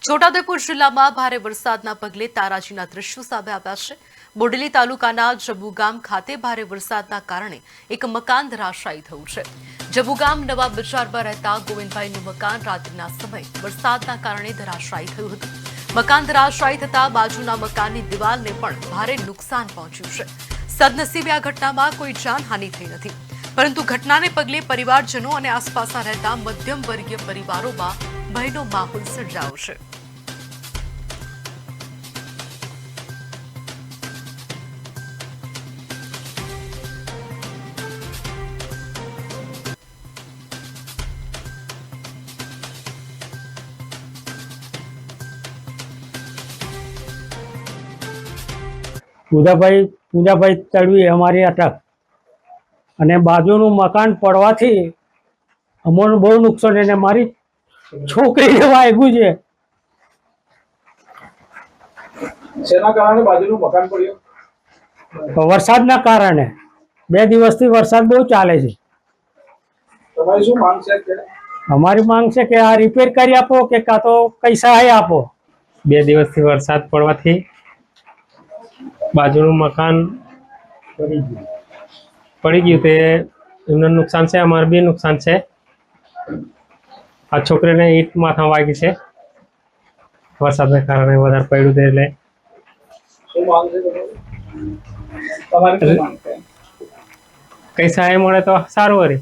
છોટાઉદેપુર જિલ્લામાં ભારે વરસાદના પગલે તારાજીના દ્રશ્યો સામે આવ્યા છે। બોડેલી તાલુકાના જબુગામ ખાતે ભારે વરસાદના કારણે એક મકાન ધરાશાયી થયું છે। જબુગામ નવા બજારમાં રહેતા ગોવિંદભાઈનું મકાન રાત્રિના સમયે વરસાદના કારણે ધરાશાયી થયું હતું। મકાન ધરાશાયી થતા બાજુના મકાનની દિવાલને પણ ભારે નુકસાન પહોંચ્યું છે। સદનસીબે આ ઘટનામાં કોઈ જાનહાનિ થઈ નથી, પરંતુ ઘટનાને પગલે પરિવારજનો અને આસપાસના રહેતા મધ્યમ વર્ગીય પરિવારોમાં ભયનો માહોલ સર્જાયો છે। પૂજાભાઈ તળવી અમારી અટક અને બાજુનું મકાન પડવાથી અમને બહુ નુકસાન, એને મારી છોકરીને વાગ્યું છે। શેના કારણે બાજુનું મકાન પડ્યું? વરસાદના કારણે 2 દિવસથી વરસાદ બહુ ચાલે છે। તમારી શું માંગ છે? અમારી માંગ છે કે આ રિપેર કરી આપો કે કાં તો કઈ સહાય આપો। 2 દિવસથી વરસાદ પડવાથી બાજુનું મકાન પડી ગયું, તે એમને નુકસાન છે, અમારે બી નુકસાન છે। આ છોકરીને ઈંટ માથા વાગી છે, વરસાદના કારણે વધારે પડ્યું છે એટલે શું માંગ છે તમારી? શું માંગ છે? કઈ સહાય મળે તો સારું વળી।